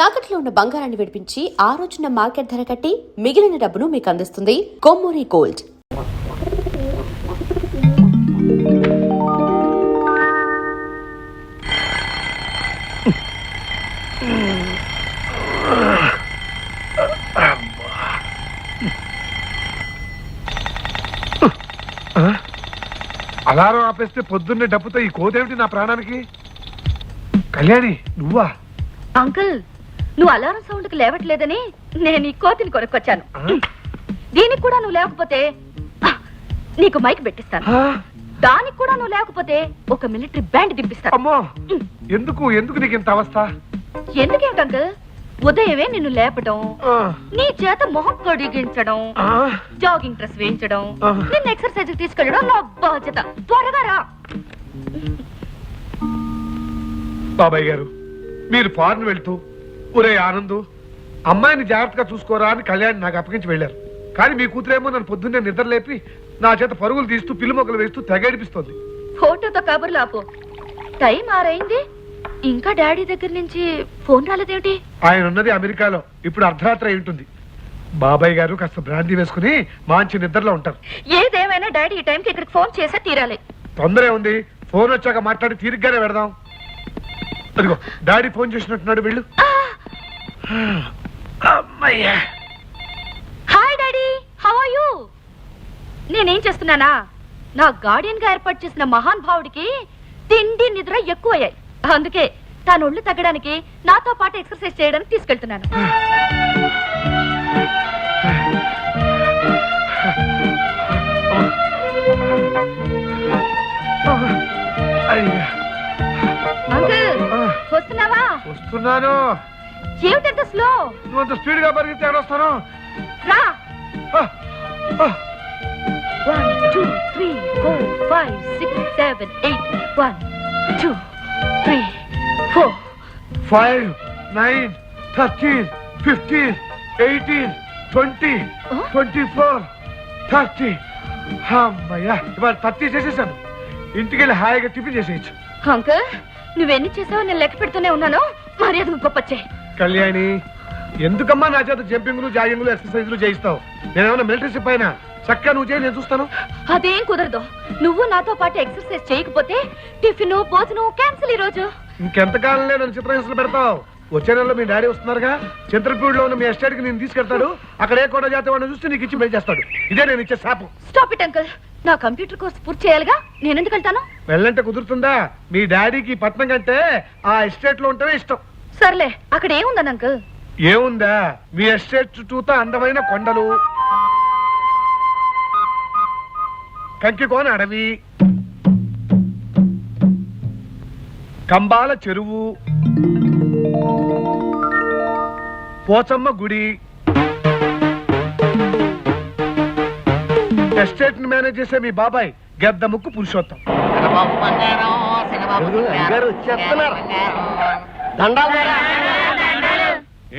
తాకట్లో ఉన్న బంగారాన్ని విడిపించి ఆ రోజున మార్కెట్ ధర కట్టి మిగిలిన డబ్బును మీకు అందిస్తుంది కొమ్మూరి గోల్డ్. అలారం ఆపేస్తే పొద్దున్నే డబ్బుతో ఈ కోదేమిటి నా ప్రాణానికి? కళ్యాణి నువ్వా? అంకుల్, నువ్వు అలారం సౌండ్ కి లేవట్లేదని నేను ఈ కోతిని కొనుక్కొచ్చాను. దీనికి కూడా నువ్వు లేకపోతే నీకు మైక్ పెట్టిస్తాను. దానికి కూడా నువ్వు లేకపోతే ఒక మిలిటరీ బ్యాండ్ దింపిస్తాను. అమ్మో, ఎందుకు నీకు ఇంత అవస్థ? ఎందుకేమిటి అంకుల్, ఉదయమే నిన్ను లేపడం, నీ చేత మొహం కడిగించడం, జాగింగ్ డ్రెస్ వేయించడం, నిన్ను ఎక్సర్సైజ్ తీసుకెళ్ళడం నా బాధ్యత. త్వరగా రా. బాబాయ్ గారు, మీరు ఫారెన్ వెళ్తూ ఒరే ఆనందు అమ్మాయిని జాగ్రత్తగా చూసుకోరా అని కళ్యాణ్ నాకు అప్పగించి వెళ్ళారు. కానీ మీ కూతురేమో నన్ను పొద్దున్నే నిద్ర లేపి నా చేత పరుగులు తీస్తూ పిల్లి మొక్కలు వేస్తూ తెగడిపిస్తోంది. ఫోటోతో కబుర్లు ఆపు. టైం ఆరైంది, ఇంకా డాడీ దగ్గర నుంచి ఫోన్ రాలేదేమిటి? ఆయన ఉన్నది అమెరికాలో, ఇప్పుడు అర్ధరాత్రి అయి ఉంటుంది. బాబాయ్ గారు కాస్త బ్రాందీ వేసుకుని మంచి నిద్రలో ఉంటారు. ఏదేమైనా డాడీ ఈ టైంకి ఇక్కడికి ఫోన్ చేసే తీరాలి. తొందరే ఉంది, ఫోన్ వచ్చాక మాట్లాడి తీరిగ్గానే పెడదాం. అదిగో డాడీ ఫోన్ చేసినట్టున్నాడు, వెళ్ళు. Hi daddy, how are you? నేనేం చేస్తున్నానా, నా గార్డియన్ గా ఏర్పాటు చేసిన మహాన్ భావుడికి తిండి నిద్ర ఎక్కువయ్యాయి. అందుకే తాను ఒళ్ళు తగ్గడానికి నాతో పాటు ఎక్సర్సైజ్ చేయడానికి తీసుకెళ్తున్నాను. అంకుల్, వస్తున్నావా? వస్తున్నాను. ఏమిటంత స్లో? నువ్వు అంత స్పీడ్ గా పరిగెత్తి ఏడొస్తాను. రా. 1 2 3 4 5 6 7 8 1 2 3 4 5 9 13 15 18 20 24 30. అమ్మయ్యా, ఇవాళ 30 చేసేసాను. ఇంటికి వెళ్ళి హాయిగా టిఫిన్ చేసేయచ్చు. అంకుల్, నువ్వెన్ని చేసావో నేను లెక్క పెడుతూనే ఉన్నాను. మర్యాద గొప్పచ్చే. కళ్యాణి, ఎందుకమ్మా నా చేత జంపింగ్లు జాగింగ్లు ఎక్సర్సైజ్లు చేయిస్తావు? నేనేమన్నా మిలిటరీ షిప్ అయినా? చక్కగా నువ్వు చేయి, నేను చూస్తాను. అదేం కుదరదు. నువ్వు నాతో పాటు ఎక్సర్సైజ్ చేయకపోతే టిఫిన్ భోజనం క్యాన్సిల్ ఈ రోజు. ఇంకెంతకాలంలో నన్ను చిత్రహింసలు పెడతావు? వచ్చే నెలలో మీ డాడీ వస్తున్నారుగా, చిత్రపూడిలో ఉన్న మీ ఎస్టేట్ కి నేను తీసుకెళ్తాడు. అక్కడ ఏ కూడా జాతి వాడిని చూస్తే నీకు ఇచ్చి పెళ్లి చేస్తాడు. ఇదే నేను ఇచ్చే శాపం. స్టాప్ ఇట్ అంకుల్, నా కంప్యూటర్ కోర్స్ పూర్తి చేయాలిగా. నేను ఎందుకు వెళ్తాను? వెళ్ళంటే కుదురుతుందా? మీ డాడీకి పట్నం కంటే ఆ ఎస్టేట్ లో ఉంటేనే ఇష్టం. సర్లే, అక్కడ ఏముందని అంకుల్? ఏముందా, మీ ఎస్టేట్ చుట్టూతా అందమైన కొండలు, కంకికోన అడవి, కంబాల చెరువు, పోచమ్మ గుడి. ఎస్టేట్ ని మేనేజ్ చేసే మీ బాబాయ్ గద్ద ముక్కు పురుషోత్తం.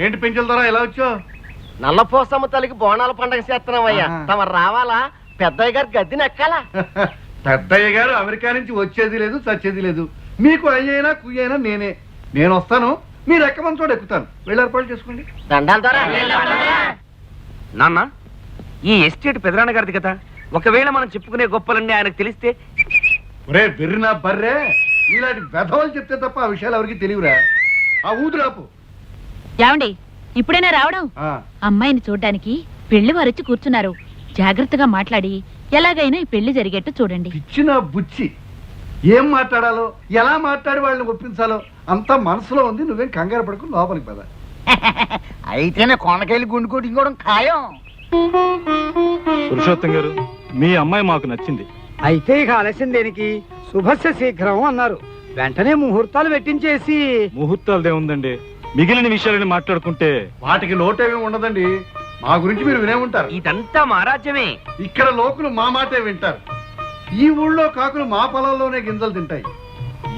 ఏంటి పెంచుల ద్వారా ఎలా వచ్చావు? నల్లపోసమ్మ తల్లికి బోనాల పండగ చేస్తున్నామయ్యా, తమరు రావాలా? పెద్దయ్య గారు గద్దెని ఎక్కాలా? పెద్దయ్య గారు అమెరికా నుంచి వచ్చేది లేదు, చచ్చేది లేదు. మీకు అయ్యైనా కుయ్యైనా నేనే. నేను వస్తాను, మీరు ఎక్కమని చోట ఎక్కుతాను. వెళ్ళి ఏర్పాటు చేసుకోండి. దండాల ద్వారా నాన్న, ఈ ఎస్టేట్ పెదరాన్న గారిది కదా, ఒకవేళ మనం చెప్పుకునే గొప్పలన్నీ ఆయనకు తెలిస్తే? ఒరే బెర్రినా బర్రే, ఇలాంటి వెధవలు చెప్తే తప్ప ఆ విషయాలు ఎవరికి తెలియరా? ఆ ఊదురాపు. ఏమండి, ఇప్పుడైనా రావడం? అమ్మాయిని చూడ్డానికి పెళ్లి వారొచ్చి కూర్చున్నారు. జాగ్రత్తగా మాట్లాడి ఎలాగైనా ఈ పెళ్లి జరిగేట్టు చూడండి. ఇచ్చిన బుచ్చి ఏం మాట్లాడాలో, ఎలా మాట్లాడి వాళ్ళని ఒప్పించాలో అంతా మనసులో ఉంది. నువ్వేం కంగారు పడుకు, లోపలికి పద. అయితేనే కొనకెళ్ళి గుండు కొట్టుకోవడం ఖాయం. పురుషోత్తం గారు, మీ అమ్మాయి మాకు నచ్చింది. అయితే ఇక ఆలస్యం దేనికి? శుభస్య శీఘ్రం అన్నారు. వెంటనే ముహూర్తాలు పెట్టించేసి. ముహూర్తాలు ఏముందండి, మిగిలిన విషయాలని మాట్లాడుకుంటే. వాటికి లోటేమీ ఉండదండి. మా గురించి మీరు వినే ఉంటారు. ఇదంతా మా రాజ్యమే. ఇక్కడ లోకులు మా మాటే వింటారు. ఈ ఊళ్ళో కాకులు మా పొలంలోనే గింజలు తింటాయి.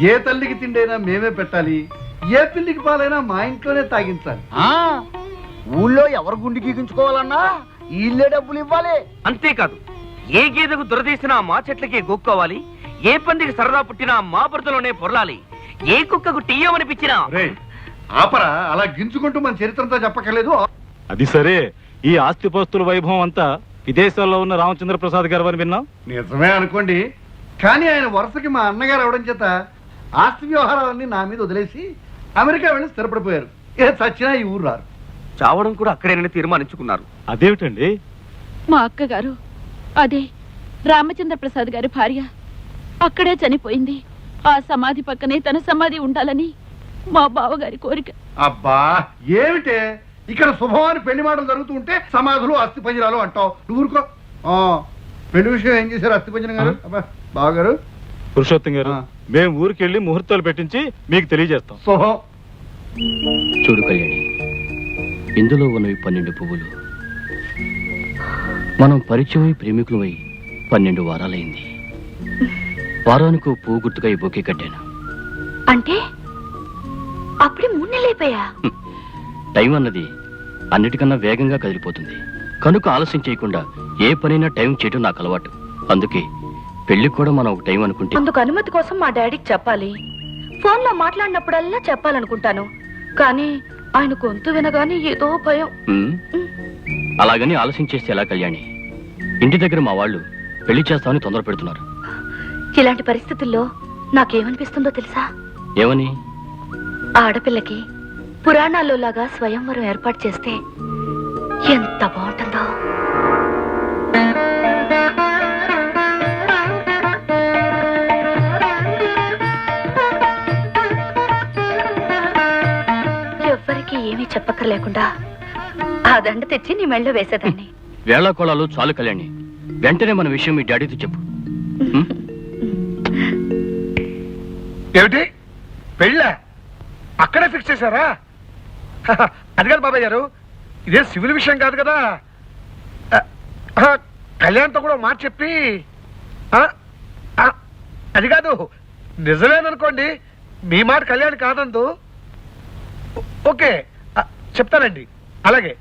ఏ తల్లికి తిండైనా మేమే పెట్టాలి, ఏ పిల్లికి పాలైనా మా ఇంట్లోనే తాగించాలి. ఊళ్ళో ఎవరు గుండు గీగించుకోవాలన్నా వీళ్ళే డబ్బులు ఇవ్వాలి. అంతేకాదు, ఏ గేదెకు దురదీసినా మా చెట్లకి గోక్కోవాలి, ఏ పందికి సరదా పుట్టినా మా బురదలోనే పొరలాలి, ఏ కుక్కకు టీయమనిపించినా ఆపరా, అలా గింజుకుంటూ మన చరిత్రంతా చెప్పక్కర్లేదు. అది సరే, ఈ ఆస్తిపాస్తుల వైభవం అంతా విదేశాల్లో ఉన్న రామచంద్ర ప్రసాద్ గారు అని విన్నాం. నిజమే అనుకోండి, కానీ ఆయన వరుసకి మా అన్నగారు అవడం చేత ఆస్తి వ్యవహారాలన్నీ నా మీద వదిలేసి అమెరికా వెళ్ళి స్థిరపడిపోయారు. ఏ చచ్చినా ఈ ఊరు రారు. చావడం కూడా అక్కడేనని తీర్మానించుకున్నారు. అదేమిటండి? మా అక్కగారు అదే రామచంద్ర ప్రసాద్ గారి భార్య అక్కడే చనిపోయింది. ఆ సమాధి పక్కనే తన సమాధి ఉండాలని మా బావగారి కోరిక. అబ్బా ఏమిటే, ఇక్కడ శుభవాని పెళ్లి మాటలు జరుగుతూ ఉంటే సమాధులు అస్థి పంజరాలు అంటావు. నువ్వు ఊరుకో. పెళ్లి విషయం ఏం చేశారు అస్థి పంజరం గారు? అబ్బా బావగారు, పురుషోత్తం గారు, మేము ఊరికెళ్ళి ముహూర్తాలు పెట్టించి మీకు తెలియజేస్తాం. శుభం. చూడు కళ్యాణి, ఇందులో ఉన్నవి 12 పువ్వులు. మనం పరిచయమై ప్రేమికులమై 12 వారాలైంది. వారానికి పువ్వు గుర్తుగా ఈ బొకే కట్టాను. అంటే అప్పుడే 3 నెలలు అయిపోయా? టైం అన్నది అన్నిటికన్నా వేగంగా కదిలిపోతుంది. కనుక ఆలస్యం చేయకుండా ఏ పనైనా టైం చేయడం నాకు అలవాటు. అందుకే పెళ్లికి కూడా మనం ఒక టైం అనుకుంటే. అందుకు అనుమతి కోసం మా డాడీకి చెప్పాలి. ఫోన్లో మాట్లాడినప్పుడల్లా చెప్పాలనుకుంటాను, కానీ ఆయన గొంతు వినగానే ఏదో భయం. అలాగని ఆలస్యం చేస్తే ఎలా కళ్యాణి? ఇంటి దగ్గర మా వాళ్ళు పెళ్లి చేస్తామని తొందర పెడుతున్నారు. ఇలాంటి పరిస్థితుల్లో నాకేమనిపిస్తుందో తెలుసా? ఏమని? ఆడపిల్లకి పురాణాల్లో లాగా స్వయంవరం ఏర్పాటు చేస్తే ఎంత బాగుంటుందో. ఎవ్వరికి ఏమీ చెప్పక్కర్లేకుండా ఆ దండ తెచ్చి నీ మెళ్ళో వేసేదాన్ని. వేళాకోళాలు చాలు కళ్యాణి, వెంటనే మన విషయం మీ డాడీతో చెప్పు. ఏమిటి పెళ్ళ అక్కడే ఫిక్స్ చేశారా? అది కాదు బాబాయ్ గారు, ఇదే సివిల్ విషయం కాదు కదా. కళ్యాణ్తో కూడా మాట చెప్పి అది కాదు, నిజమేననుకోండి, మీ మాట కళ్యాణ్ కాదందు. ఓకే చెప్తానండి. అలాగే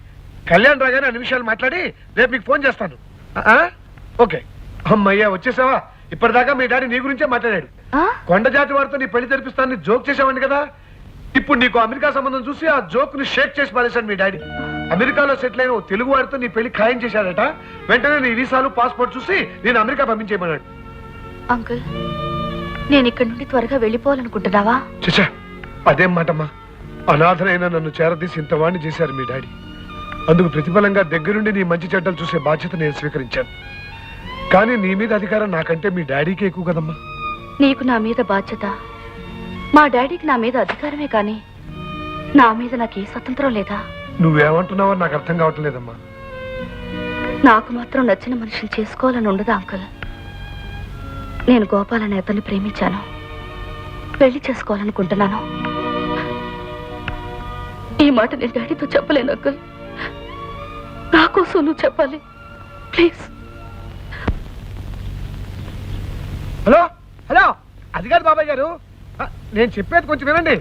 కళ్యాణ్ రాగానే అన్ని విషయాలు మాట్లాడి రేపు మీకు ఫోన్ చేస్తాను. ఓకే. అమ్మయ్యా వచ్చేసావా? ఇప్పటిదాకా మీ డాడీ నీ గురించే మాట్లాడాడు. కొండ జాతి వారితో నీ పెళ్లి జరిపిస్తానని జోక్ చేసావండి కదా. ఇప్పుడు నీకు అమెరికా సంబంధం చూసి ఆ జోక్ ని షేక్ చేసి పారేశాడు మీ డాడీ. అమెరికాలో సెటిల్ అయిన తెలుగు వారితో నీ పెళ్లి ఖాయం చేశాడట. వెంటనే నీ వీసాలు పాస్పోర్ట్ చూసి నేను అమెరికా పంపించేయమన్నాడు. అంకుల్, నేను ఇక్కడి నుండి త్వరగా వెళ్ళిపోవాలనుకుంటున్నావా? చచ్చా, అదేం మాటమ్మా. అనాథనైనా నన్ను చేరదీసి ఇంతవాణ్ణి చేశారు మీ డాడీ. అందుకు ప్రతిఫలంగా దగ్గరుండి నీ మంచి చెడ్డలు చూసే బాధ్యత నేను స్వీకరించాను. కానీ నీ మీద అధికారం నాకంటే మీ డాడీకే ఎక్కువ కదమ్మా. నీకు నా మీద బాధ్యత, మా డాడీకి నా మీద అధికారమే, కానీ నా మీద నాకు ఏ స్వతంత్రం లేదా? నువ్వేమంటున్నావో నాకు అర్థం కావటం లేదమ్మా. నాకు మాత్రం నచ్చిన మనిషిని చేసుకోవాలని ఉండదా అంకుల్? నేను గోపాల్ అనే అతన్ని ప్రేమించాను, పెళ్లి చేసుకోవాలనుకుంటున్నాను. ఈ మాట నేను డాడీతో చెప్పలేను అంకుల్. నా కోసం నువ్వు చెప్పాలి ప్లీజ్. హలో హలో, అది కాదు బాబాయ్ గారు, నేను చెప్పేది కొంచెం వినండి.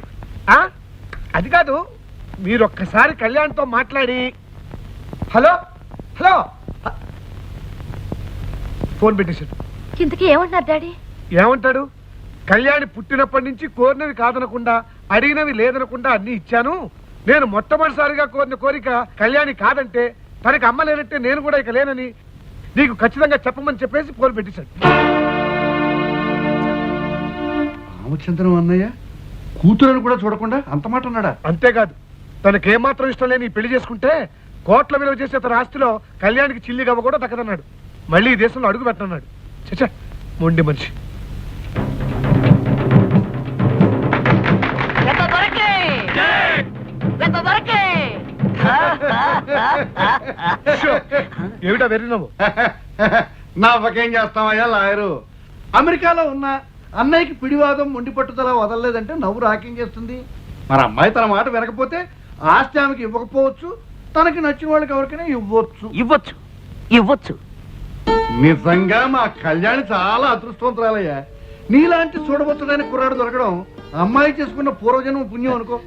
అది కాదు, మీరు ఒక్కసారి కళ్యాణ్తో మాట్లాడి. హలో హలో, ఫోన్ పెట్టేశాడు. ఇంతకీ ఏమంటున్నారు డాడీ? ఏమంటాడు? కళ్యాణి పుట్టినప్పటి నుంచి కోరినవి కాదనకుండా, అడిగినవి లేదనకుండా అన్ని ఇచ్చాను. నేను మొట్టమొదటిసారిగా కోరిన కోరిక కళ్యాణి కాదంటే, తనకి అమ్మ లేనంటే నేను కూడా ఇక లేనని నీకు ఖచ్చితంగా చెప్పమని చెప్పేసి ఫోన్ పెట్టేశాడు. రామచంద్రం అన్నయ్య కూతురని కూడా చూడకుండా అంత మాట అన్నాడా? అంతేకాదు, తనకేమాత్రం ఇష్టం లేని ఈ పెళ్లి చేసుకుంటే కోట్ల విలువ చేసే తన ఆస్తిలో కళ్యాణికి చిల్లి గవ్వ కూడా దక్కదన్నాడు. మళ్ళీ ఈ దేశంలో అడుగు పెట్టన్నాడు. చచ్చా, మొండి మనిషి. ఏమిటా వెర్రినాము? నాకేం చేస్తామయ్యా లాయరు. అమెరికాలో ఉన్న అన్నయ్యకి పిడివాదం మొండి పట్టుదల వదలలేదంటే నవ్వు రాకేం చేస్తుంది. మరి అమ్మాయి తన మాట వినకపోతే ఆస్తి ఆమెకి ఇవ్వకపోవచ్చు, తనకి నచ్చిన వాళ్ళకి ఎవరికైనా ఇవ్వచ్చు. ఇవ్వచ్చు ఇవ్వచ్చు. నిజంగా మా కళ్యాణి చాలా అదృష్టవంతురాలయ్యా. నీలాంటి చూడబోతుడైన కుర్రాడు దొరకడం అమ్మాయి చేసుకున్న పూర్వజన్మ పుణ్యం అనుకో.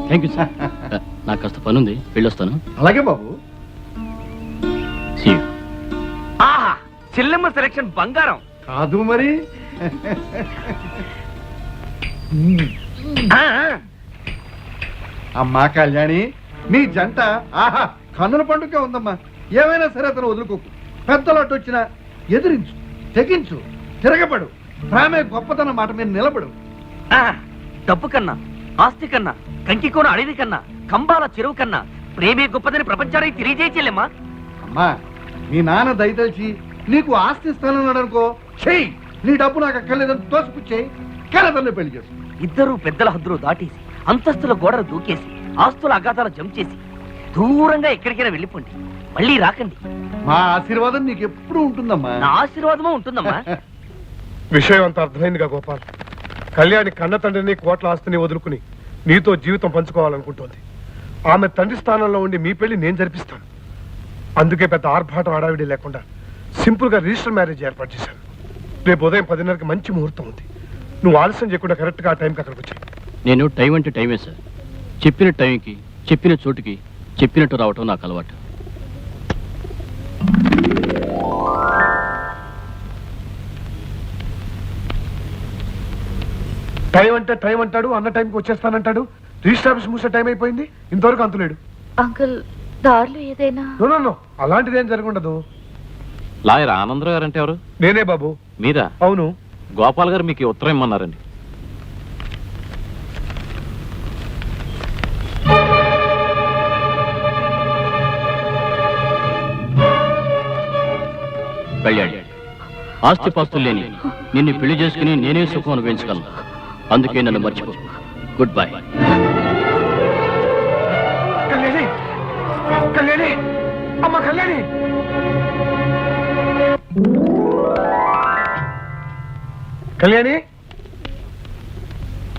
Thank you sir. నాకు కాస్త పని ఉంది, వెళ్ళొస్తాను. అలాగే బాబు. ఆహా, చెల్లెమ్మ సెలక్షన్ బంగారం కాదు మరి. అమ్మా కళ్యాణి, నీ జంట ఆహా కన్నుల పండుగ ఉందమ్మా. ఏమైనా సరే అతను వదులుకోకు. పెద్దలు అడ్డు వచ్చినా ఎదిరించు, తెగించు, తిరగబడు. ప్రేమే గొప్పతనం మాట మీద నిలబడు. డబ్బు కన్నా, ఆస్తి కన్నా, కంకికోన అడవి కన్నా, కంబాల చెరువు కన్నా ప్రేమే గొప్పదని ప్రపంచానికి తెలియజేయలేమ్మా. అమ్మా, మీ నాన్న దయతలిచి నీకు ఆస్తి ఇస్తానన్నాడు అనుకో, చెయ్యి. నీ డబ్బు నాకు అక్కర్లేదని తోసిపుచ్చేయి. కలతల్ని పెళ్లి చేసు. ఇద్దరు పెద్దల హద్దులు దాటేసి, అంతస్తుల గోడలు దూకేసి, ఆస్తుల అగాధాలు జంప్ చేసి దూరంగా ఎక్కడికైనా వెళ్ళిపోండి, మళ్ళీ రాకండి. మా ఆశీర్వాదం నీకు ఎప్పుడు ఉంటుందమ్మా. నా ఆశీర్వాదమో ఉంటుందమ్మా. విషయం అంత అర్థమైందిగా గోపాల్. కళ్యాణి కన్న తండ్రిని కోట్ల ఆస్తిని వదులుకుని నీతో జీవితం పంచుకోవాలనుకుంటోంది. ఆమె తండ్రి స్థానంలో ఉండి మీ పెళ్లి నేను జరిపిస్తాను. అందుకే పెద్ద ఆర్భాటం హడావిడి లేకుండా సింపుల్ గా రిజిస్టర్ మ్యారేజ్ ఏర్పాటు చేశాను. రేపు ఉదయం 10:30కి మంచి ముహూర్తం ఉంది. నువ్వు ఆలస్యం చేయకుండా కరెక్ట్ గా ఆ టైంకి అక్కడికి వచ్చాయి. నేను టైం అంటే టైమే సార్. చెప్పిన టైంకి, చెప్పిన చోటుకి చెప్పినట్టు రావటం నాకు అలవాటు. టైం అంటే టైం అంటాడు, అన్న టైంకి వచ్చేస్తానంటాడు. రిజిస్టర్ ఆఫీస్ మూసే టైం అయిపోయింది, ఇంతవరకు అంతులేడు. అంకుల్, దారిలో ఏదైనా నో అలాంటిది ఏం జరగఉండదు. లాయర్ ఆనందరావు గారు అంటే ఎవరు? నేనే బాబు. మీరా? అవును. గోపాల్ గారు మీకు ఈ ఉత్తరం ఇమ్మన్నారండి. కళ్యాణి, ఆస్తిపాస్తులు లేని నిన్ను పెళ్లి చేసుకుని నేనే సుఖం అనుభవించగలను. అందుకే నన్ను మర్చిపో. Good bye. కళ్యాణి, కళ్యాణి, అమ్మ కళ్యాణి. కళ్యాణి,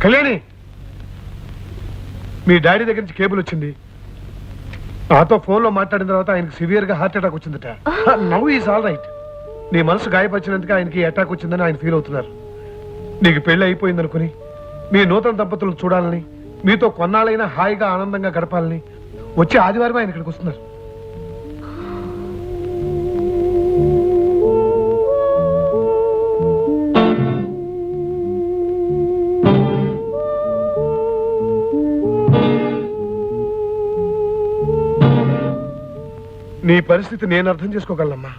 కళ్యాణి, మీ డాడీ దగ్గర నుంచి కేబుల్ వచ్చింది. నాతో ఫోన్లో మాట్లాడిన తర్వాత ఆయనకి సివియర్ గా హార్ట్ అటాక్ వచ్చిందట. Now is all right. నీ మనసు గాయపరిచినందుకు ఆయనకి అటాక్ వచ్చిందని ఆయన ఫీల్ అవుతున్నారు. నీకు పెళ్లి అయిపోయిందనుకుని మీ నూతన దంపతులను చూడాలని, మీతో కొన్నాళ్ళైనా హాయిగా ఆనందంగా గడపాలని వచ్చే ఆదివారం ఆయన ఇక్కడికి వస్తున్నారు. నీ పరిస్థితి నేను అర్థం చేసుకోగలనమ్మా.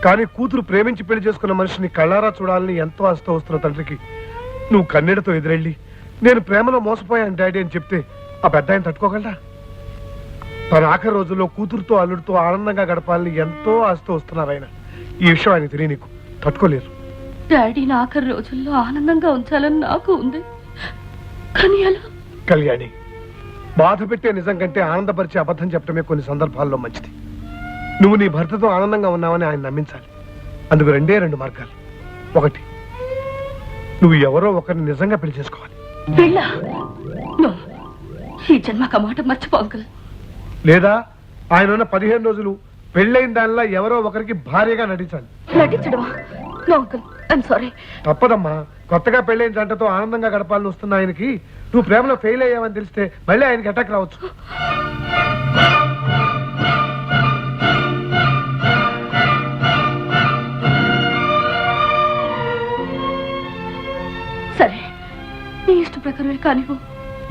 కానీ కూతురు ప్రేమించి పెళ్లి చేసుకున్న మనిషిని కళ్ళారా చూడాలని ఎంతో ఆస్తి వస్తున్న తండ్రికి నువ్వు కన్నీడతో ఎదురెళ్ళి నేను ప్రేమలో మోసపోయాను డాడీ అని చెప్తే ఆ పెద్ద ఆయన తట్టుకోగలరా? తన ఆఖరి రోజుల్లో కూతురుతో అల్లుడితో ఆనందంగా గడపాలని ఎంతో ఆస్తి వస్తున్నారు ఆయన. ఈ విషయం ఆయన తెలియ నీకు తట్టుకోలేరు. డాడీని ఆఖరి రోజుల్లో ఆనందంగా ఉంచాలని నాకు ఉంది, కానీ ఎలా? కళ్యాణి, బాధ పెట్టే నిజం కంటే ఆనందపరిచే అబద్ధం చెప్పడమే కొన్ని సందర్భాల్లో మంచిది. నువ్వు నీ భర్తతో ఆనందంగా ఉన్నావని ఆయన నమ్మించాలి. అందుకు రెండు మార్గాలు. ఒకటి, నువ్వు ఎవరో ఒకరిని నిజంగా పెళ్లి చేసుకోవాలి. పెళ్ళా? నో, ఈ జన్మక మాట మర్చిపో అంకుల్. లేదా ఆయన ఉన్న 15 రోజులు పెళ్ళైన దానిలా ఎవరో ఒకరికి భార్యగా నటించాలి. నటించడమా? No uncle, I'm sorry. తప్పదమ్మా. కొత్తగా పెళ్ళైన జంటతో ఆనందంగా గడపాలని వస్తున్న ఆయనకి నువ్వు ప్రేమలో ఫెయిల్ అయ్యావని తెలిస్తే మళ్ళీ ఆయనకి అటాక్ రావచ్చు. సరే, నీ ఇష్ట ప్రకారమే కానివ్వు.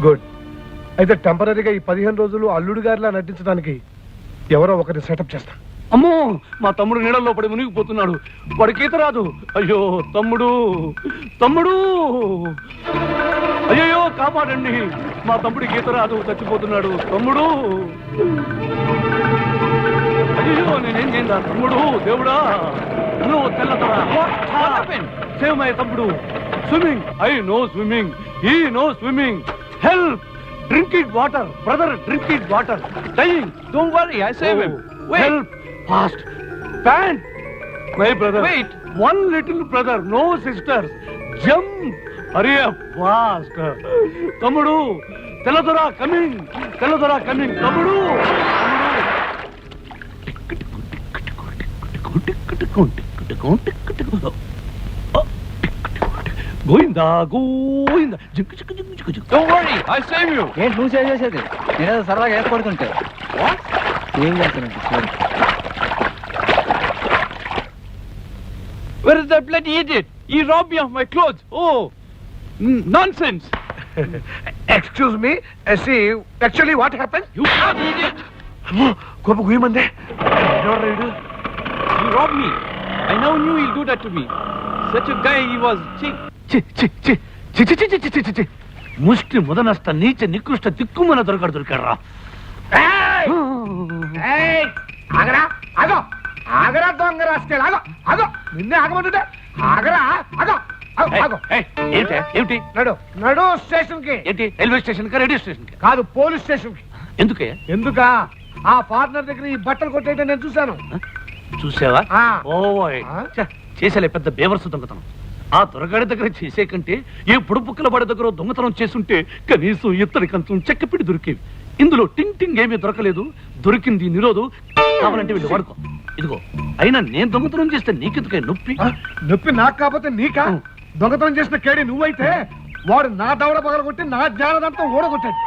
గుడ్. అయితే టెంపరీగా ఈ 15 రోజులు అల్లుడు గారిలా నటించడానికి ఎవరో ఒకరిని సెటప్ చేస్తా. అమ్మో, మా తమ్ముడు నీళ్ళల్లో పడి మునిగిపోతున్నాడు. వాడికి ఈత రాదు. అయ్యో తమ్ముడు, తమ్ముడు, అయ్యో కాపాడండి. మా తమ్ముడికి ఈత రాదు, చచ్చిపోతున్నాడు. తమ్ముడు, అయ్యో నేనేం చేయందా? తమ్ముడు, దేవుడా, నువ్వు తెల్లతరా. సేవ్ మై తమ్ముడు. Swimming, I no swimming, he no swimming. Help, drinking water, brother, drinking water. Dying, don't worry, I save him. Help, fast, pant, my brother, wait, one little brother, no sisters, jump, hurry up, fast. Tamudu, Teladora coming, Teladora coming, Tamudu. Goinda, Goinda. Don't worry, I'll save you. ఏంటి నువ్వు save చేసేది? నేనేదో సరదాగా ఏర్పడుతుంటే ఏం చేస్తానంటే Where is that bloody idiot? He robbed me of my clothes. Oh, nonsense. Excuse me actually what happen అమ్మో గొప్ప గుయ్యమందే ఎవరు ride You robbed me. I now knew he'll do that to me. Such a guy he was. ముష్టి ముదనష్ట నీచ నికృష్ట దిక్కుమన దొరకరా ఆగరా ఆగో ఆగరా దొంగ rascal ఆగో ఆగో నిన్నే ఆగమంటుంటే ఆగరా ఆగో ఆగో ఏమిటి నడు నడు స్టేషన్ కి ఏంటి రైల్వే స్టేషన్ కా రేడియో స్టేషన్ కి కాదు పోలీస్ స్టేషన్ కి ఎందుకే ఎందుకా ఆ ఫారినర్ దగ్గర ఈ బట్టలు కొట్టేయటం నేను చూశాను చూసావా ఆ. ఓయ్ చేసేలే పెద్ద బేవర్సు దొంగతనం ఆ దొరగాడి దగ్గర చేసే కంటే ఏ పుడుపుక్కల వాడి దగ్గర దొంగతనం చేసుంటే కనీసం ఇత్తడి కంచం చెక్కపిడి దొరికేవి ఇందులో టింగ్ టింగ్ ఏమీ దొరకలేదు దొరికింది నిరోధు కావాలంటే వీళ్ళు వాడుకో ఇదిగో అయినా నేను దొంగతనం చేస్తే నీకెందుకే నొప్పి నొప్పి నాకు కాకపోతే నీకా దొంగతనం చేసిన కేడి నువ్వైతే వాడు నా దవడ పగలగొట్టి నా జ్ఞానదంతా ఓడగొట్టాడు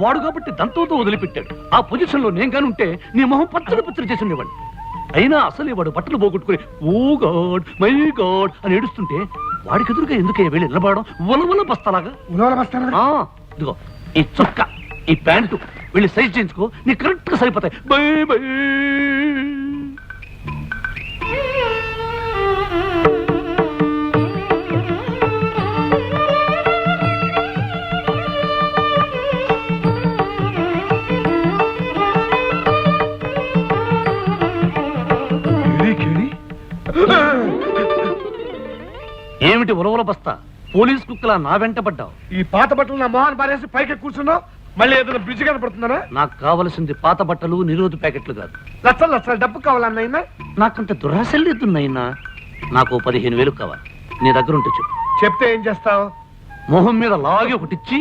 వాడు కాబట్టి దంతంతో వదిలిపెట్టాడు ఆ పొజిషన్ లో నేను కానుంటే నీ మొహం పచ్చడి చేసి ఉండేవాడిని అయినా అసలే వాడు బట్టలు పోగొట్టుకుని ఓ గాడ్ మై గాడ్ అని ఏడుస్తుంటే వాడికి ఎదురుగా ఎందుకే వెళ్ళి నిలబడడం ఉలవల బస్తాలాగా ఇదిగో ఈ చొక్కా ఈ ప్యాంటు వెళ్ళి సైజ్ చేయించుకో నీకు కరెక్ట్ గా సరిపోతాయి బై బై ఏమిటి ఉలవల బస్తా పోలీస్ కుక్కలా నా వెంట పడ్డావు ఈ పాత బట్టలు నా మొహాన్ని పారేసి పైకి కూర్చున్నావు మళ్ళీ ఏదైనా బ్రిడ్జ్ కనపడుతున్నానా నాకు కావలసింది పాత బట్టలు నిరోధు ప్యాకెట్లు కాదు లక్షలు లక్షలు డబ్బు కావాలన్నైనా నాకంత దురాశలు లేదు నాయనా నాకు 15,000 కావాలి నీ దగ్గర ఉంటే చెప్పు చెప్తే ఏం చేస్తావు మొహం మీద లాగి ఒకటిచ్చి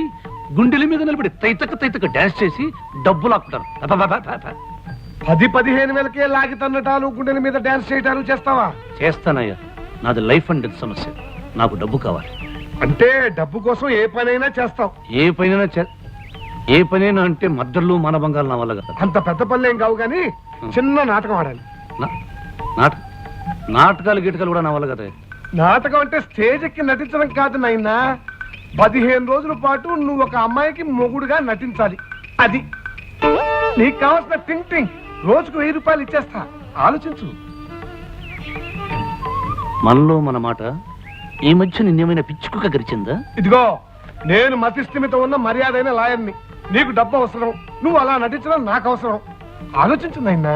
గుండెల మీద నిలబడి తైతక డాన్స్ చేసి డబ్బు లాక్కుంటారు 10-15 వేలకే లాగి తన్నటాలు గుండెల మీద డాన్స్ చేయటాలు చేస్తావా చేస్తానయ్యా నాది లైఫ్ అండ్ డెత్ సమస్య నాకు డబ్బు కావాలి అంటే డబ్బు కోసం ఏ పనైనా చేస్తావు ఏ పనైనా అంటే మద్దర్లు మానభంగాలు నా వల్ల కదా అంత పెద్ద పనులు ఏం కావు కానీ చిన్న నాటకం ఆడాలి నాటకాలు గిటకాలు కూడా నా వల్ల కదా నాటకం అంటే స్టేజ్ ఎక్కి నటించడం కాదు నాయనా 15 రోజుల పాటు నువ్వు ఒక అమ్మాయికి మొగుడుగా నటించాలి అది నీకు కావాల్సిన థింగ్ రోజుకు 1000 రూపాయలు ఇచ్చేస్తా ఆలోచించు మనలో మన మాట ఈ మధ్య నిన్నేమైనా పిచ్చుకుక గరిచిందా ఇదిగో నేను మతిస్థిమిత ఉన్న మర్యాదైన లాయర్ని నీకు డబ్బు అవసరం నువ్వు అలా నటించడం నాకు అవసరం ఆలోచించు నాయనా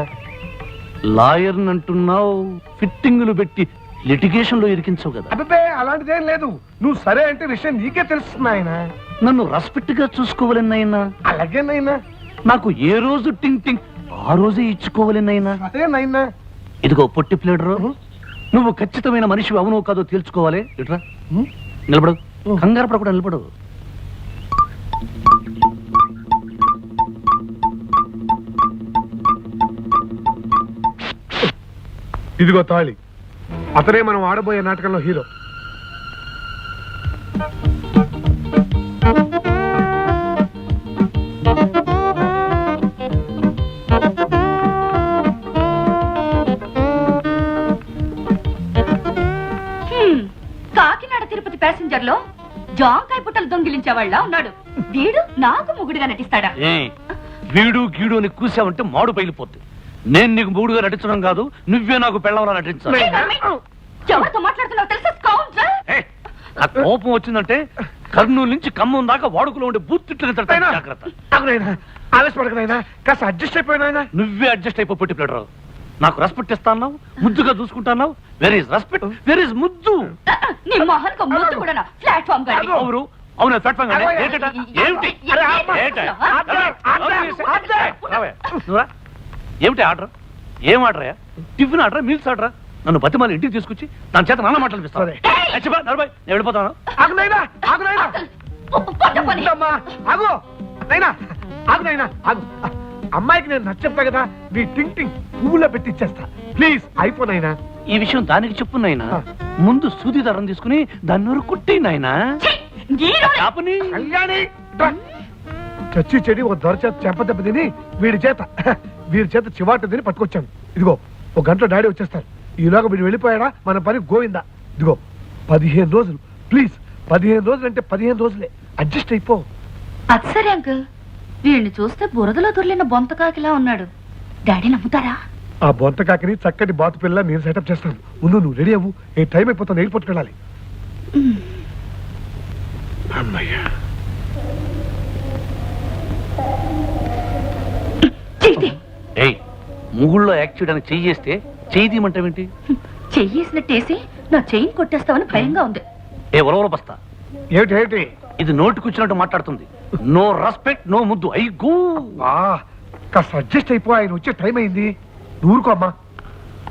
లాయర్ అంటున్నావు ఫిట్టింగులు పెట్టి లిటిగేషన్ లో ఇరికించవు కదా అబ్బే అలాంటిదేం లేదు నువ్వు సరే అంటే విషయం నీకే తెలుస్తుంది ఆయన నన్ను రెస్పెక్ట్ గా చూసుకోవాలని నాయనా అలాగే నైనా నాకు ఏ రోజు టింగ్ ఆ రోజే ఇచ్చుకోవాలని నాయనా అదే నైనా ఇదిగో పొట్టి ప్లేడరు నువ్వు ఖచ్చితమైన మనిషి అవునో కాదో తేల్చుకోవాలి ఇట్రా నిలబడు కంగారు పడకుండా నిలబడు ఇదిగో తాళి అతనే మనం ఆడబోయే నాటకంలో హీరో కాకినాడ తిరుపతి ప్యాసింజర్ లో జాంకాయ పుట్టలు దొంగిలించేవాళ్ళ ఉన్నాడు వీడు నాకు మొగుడుగా నటిస్తాడా వీడు గీడు అని కూసావంటే మాడు పగిలిపోద్ది నేను నీకు మూడుగా నటించడం కాదు నువ్వే నాకు పెళ్ళవలా నటించాలి ఎవరితో మాట్లాడుతున్నావు తెలుసా స్కౌండ్రల్? ఆ కోపం వచ్చిందంటే కర్నూలు నుంచి ఖమ్మం దాకా వాడుకలో ఉండే బూత్తిట్లు జాగ్రత్త ఆవేశపడకనైనా కాస్త అడ్జస్ట్ అయిపోయినా నువ్వే అడ్జస్ట్ అయిపో పొట్టి ప్లేడరు నాకు రెస్పెక్ట్ ఇస్తాను ముద్దుగా చూసుకుంటాను where is respect where is ముద్దు నీ మొహన్కు ముద్దు కూడా ప్లాట్ఫామ్ గాడి అవును అవును ప్లాట్ఫామ్ ఏమిటి ఏమిటి ఆర్డర్ ఏం ఆర్డర్ అయ్యా టిఫిన్ ఆర్డర్ మీల్స్ ఆర్డర్ నన్ను బతిమాలి ఇంటికి తీసుకొచ్చి దాని చేత నాన్న మాటలు పిస్తాను నేను వెళ్ళిపోతాను అమ్మాయికి నేను నచ్చప్పా కదా నీ టింగ్ పువ్వులో పెట్టి ఇచ్చేస్తా ప్లీజ్ అయిపోయి నాయనా ఈ విషయం దానికి చెప్పు నాయనా ముందు సూది దారం తీసుకుని దాన్ని నూరు కుట్టి నాయనా కళ్యాణి చచ్చి చెడి ఒక దొర చేత చెంపదెబ్బ తిని వీడి చేత చివాట తిని పట్టుకొచ్చాను ఇదిగో ఒక గంటలో డాడీ వచ్చేస్తారు ఈలోగా వీడు వెళ్ళిపోయాడా మన పని గోవిందా ఇదిగో 15 రోజులు ప్లీజ్ 15 రోజులు అంటే 15 రోజులే అడ్జస్ట్ అయిపో. అది సరే అంకుల్, వీడిని చూస్తే బురదలో దొర్లిన బొంతకాకిలా ఉన్నాడు. డాడీ నమ్ముతారా? ఆ బొంత కాకిని చక్కటి బాతు పిల్ల నేను సెటప్ చేస్తాను. ముందు నువ్వు రెడీ అవ్వు, ఏ టైం అయిపోతుంది, ఎయిర్పోర్ట్కి వెళ్ళాలి. అమ్మయ్యా. ఏయ్, ముగుళ్ళో యాక్ట్ చేయడానికి చెయ్యి చేస్తే చెయ్యి తీయమంటావేంటి? చెయ్యేసినట్టేసి నా చెయ్యి కొట్టేస్తావని భయంగా ఉంది. ఏ ఉలవల బస్తా, ఏమిటి ఏమిటి? ఇది నోటికొచ్చినట్టు మాట్లాడుతుంది. నో రెస్పెక్ట్, నో ముద్దు. అయ్యో కాస్త అడ్జస్ట్ అయిపో, ఆయన వచ్చే టైం అయింది. ఊరుకో అమ్మా.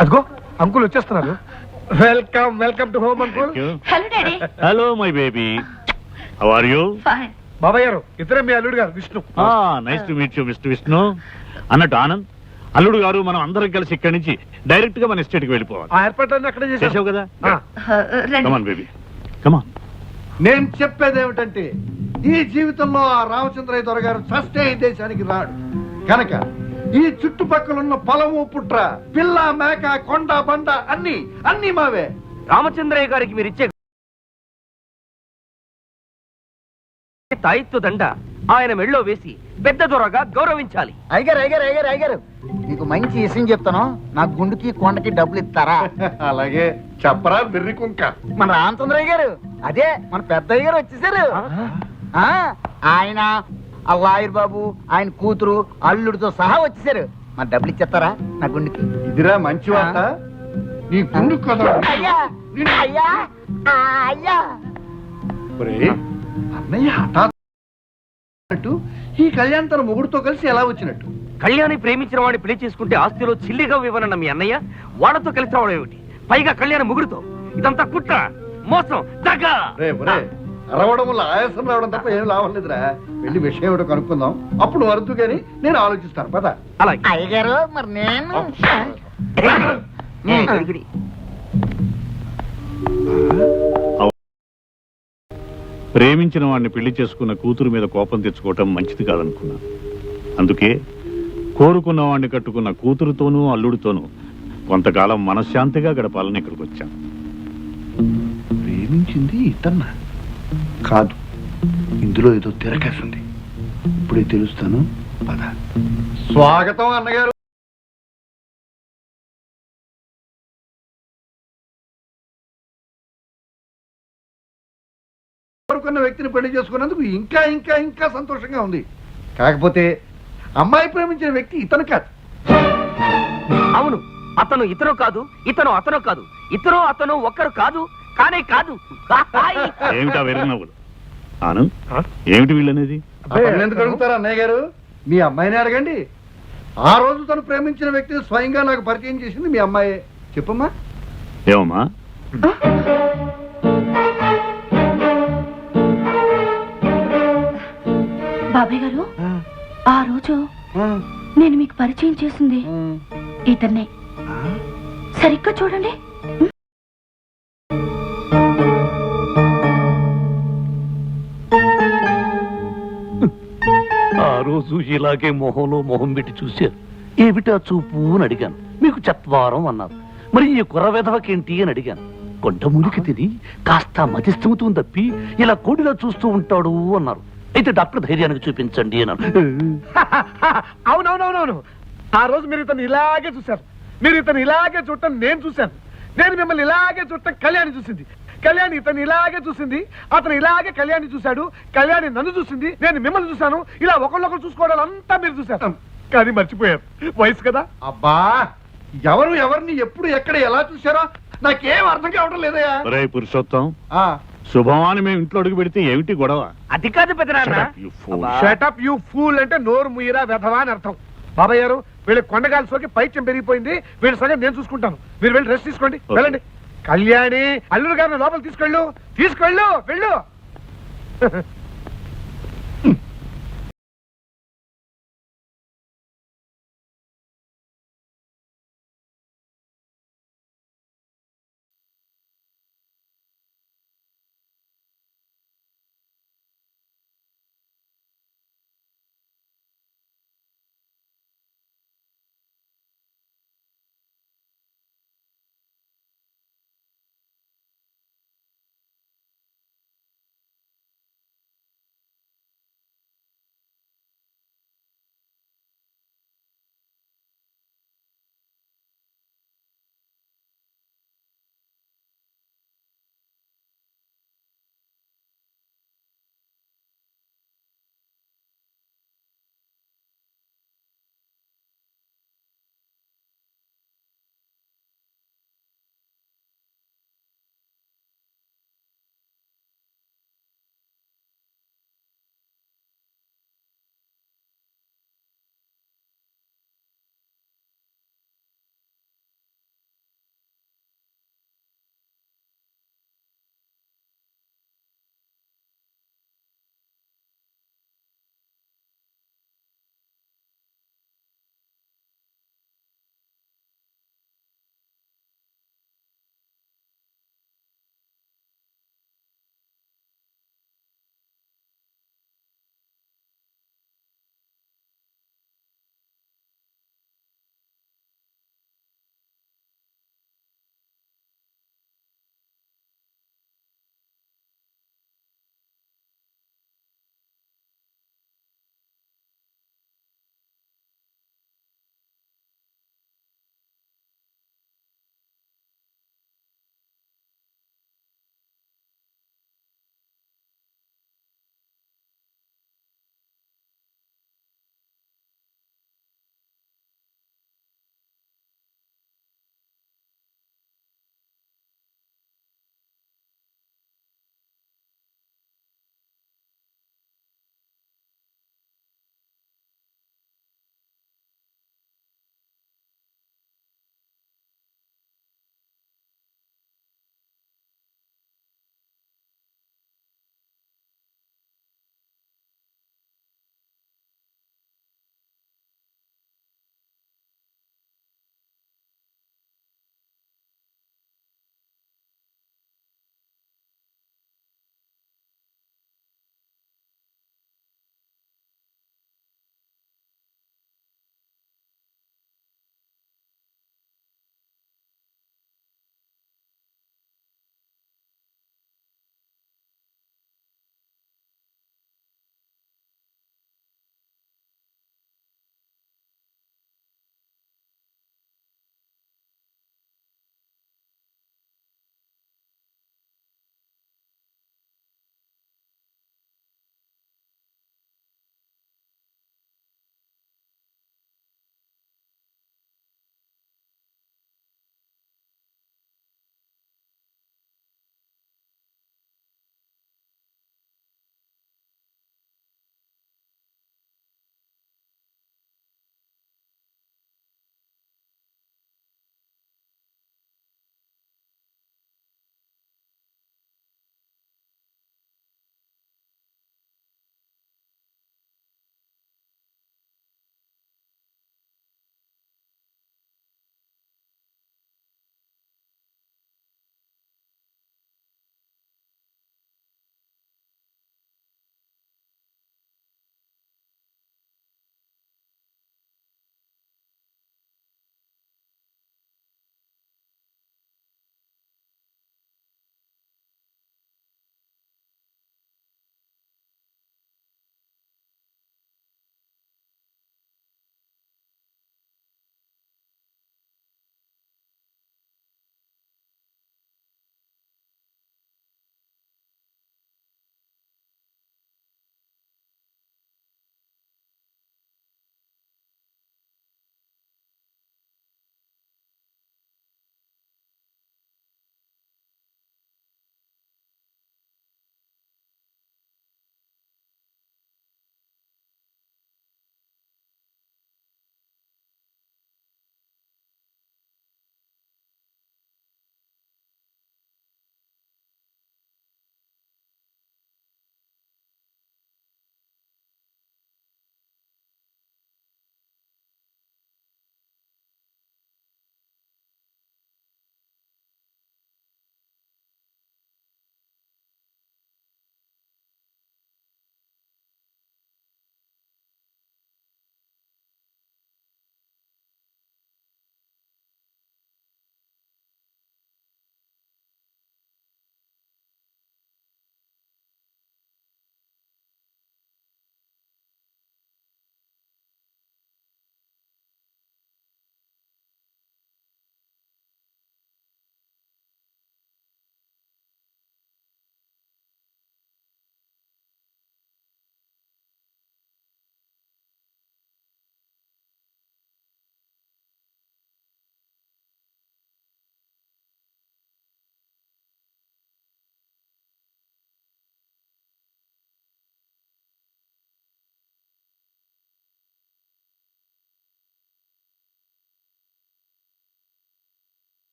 అదిగో అంకుల్ వచ్చేస్తున్నారు. Welcome welcome to home uncle. Hello daddy. Hello my baby, how are you? Fine. బాబాయ్ గారు, ఇద్దరే మీ అల్లుడు గారు Vishnu. Nice to meet you mister Vishnu. అన్నట్టు ఆనంద్, అల్లుడు గారు మనం అందరం కలిసి ఇక్కడి నుంచి డైరెక్ట్ గా మన ఎస్టేట్ కి వెళ్ళిపోవాలి. ఆ ఏర్పాట్లన్నీ అక్కడే చేసావు చేసావు కదా? రండి. కమాన్ బేబీ, కమాన్. నేను చెప్పేది ఏమిటంటే, ఈ జీవితంలో ఆ రామచంద్రయ్య దొరగారు చస్తే ఈ దేశానికి రాడు కనుక ఈ చుట్టుపక్కల ఉన్న పొలము పుట్ర, పిల్ల మేక, కొండ బండ అన్ని అన్ని మావే. రామచంద్రయ్య గారికి మీరు ఇచ్చే తాయిత్తు దండ ఆయన మెళ్ళో వేసి పెద్ద దొరగా గౌరవించాలి. అయ్యగారు నీకు మంచి విషయం చెప్తాను. నా గుండుకి కొండకి డబ్బులు ఇస్తారా? అలాగే చెప్పరా బిర్రి కుంక. మన రామచంద్రయ్య గారు, అదే మన పెద్దయ్య గారు వచ్చేసారు. ఆయన ఆ లాయర్ బాబు, ఆయన కూతురు, అల్లుడితో సహా వచ్చేసారు. మన డబ్బులు ఇచ్చేస్తారా నా గుండుకి? ఇదిరా మంచి వార్త. నీ గుండు కదా అయ్యా అయ్యా అయ్యా. ఒరేయ్, అన్నయ్య హఠాత్తు ఈ కళ్యాణ్ తన మొగుడుతో కలిసి ఎలా వచ్చినట్టు? కళ్యాణి ప్రేమించిన వాడిని పెళ్లి చేసుకుంటే ఆస్తిలో చిల్లిగా ఇవ్వనన్న మీ అన్నయ్య వాళ్ళతో కలిసి రావడం ఏమిటి? పైగా కళ్యాణ ముగుడుతో. ఇదంతా కుట్ర, మోసం, దగ్గ. అరవడం వల్ల ఆయాసం రావడం తప్ప ఏం లాభం లేదురా. వెళ్ళి విషయం ఏమిటో కనుక్కుందాం, అప్పుడు వరదు కానీ నేను ఆలోచిస్తాను. పద. అలాగే. అయ్యగారు, మరి నేను ప్రేమించిన వాడిని పెళ్లి చేసుకున్న కూతురు మీద కోపం తెచ్చుకోవటం మంచిది కాదనుకున్నాను. అందుకే కోరుకున్న వాడిని కట్టుకున్న కూతురుతోనూ అల్లుడితోనూ కొంతకాలం మనశ్శాంతిగా గడపాలని ఇక్కడికి వచ్చాను. ప్రేమించింది ఇతన్న కాదు, ఇందులో ఏదో తిరగేసింది. ఇప్పుడే తెలుస్తాను. పద. స్వాగతం అన్నగారు. కోరుకున్న వ్యక్తిని పెళ్లి చేసుకున్నందుకు ఇంకా ఇంకా ఇంకా సంతోషంగా ఉంది. కాకపోతే అమ్మాయి ప్రేమించిన వ్యక్తి ఇతను కాదు. అవును, అతను ఇతను కాదు, ఇతను అతను కాదు, ఇతను అతను ఒక్కరు కాదు, కానే కాదు. ఏమిటా వెర్రినవ్వులు? ఆనంద్, ఏమిటి వీళ్ళనేది? ఎందుకు అడుగుతారు అన్నయ్య గారు? మీ అమ్మాయిని అడగండి. ఆ రోజు తను ప్రేమించిన వ్యక్తిని స్వయంగా నాకు పరిచయం చేసింది మీ అమ్మాయే. చెప్పమ్మా. ఏమమ్మా? బాబాయ్ గారు, ఆ రోజు నేను మీకు పరిచయం చేసింది ఇతన్నే. సరిగ్గా చూడండి. ఆ రోజు ఇలాగే మొహంలో మొహం పెట్టి చూశారు. ఏమిటా చూపు అని అడిగాను. మీకు చత్వారం అన్నారు. మరి ఈ కుర్ర వెధవకేంటి అని అడిగాను. కొండమునికి తిని కాస్త మతిస్థిమతం తప్పి ఇలా కోడిలా చూస్తూ ఉంటాడు అన్నారు. అయితే డాక్టర్ ధైర్యానికి చూపించండి అన్నారు. అవునవునవునవును, ఆ రోజు మీరు ఇతను ఇలాగే చూశారు. మీరు ఇతను ఇలాగే చూడటం నేను చూశాను. నేను మిమ్మల్ని ఇలాగే చూడటం కళ్యాణి చూసింది. కళ్యాణి ఇతను ఇలాగే చూసింది. అతను ఇలాగే కళ్యాణి చూశాడు. కళ్యాణి నన్ను చూసింది, నేను మిమ్మల్ని చూశాను. ఇలా ఒకళ్ళొకరు చూసుకోవడం అంతా మీరు చూశారు. కానీ మర్చిపోయారు, వయసు కదా. అబ్బా, ఎవరు ఎవరిని ఎప్పుడు ఎక్కడ ఎలా చూశారో నాకేం అర్థం కావడం లేదయా. ఒరేయ్ పురుషోత్తం, శుభమాని మేము ఇంట్లో అడుగు పెడితే ఏమిటి గొడవ? అది కాదు పెద్దనాన్న. షటప్ యూ ఫూల్ అంటే నోరు ముయ్యరా వెధవా అని అర్థం. బాబాయ్ గారు, వీళ్ళ కొండగాలి సోకి పైత్యం పెరిగిపోయింది. వీళ్ళ సంగతి నేను చూసుకుంటాను. మీరు వెళ్ళి రెస్ట్ తీసుకోండి. వెళ్ళండి. కళ్యాణి, అల్లుడు గారిని లోపల తీసుకెళ్ళు. వెళ్ళు.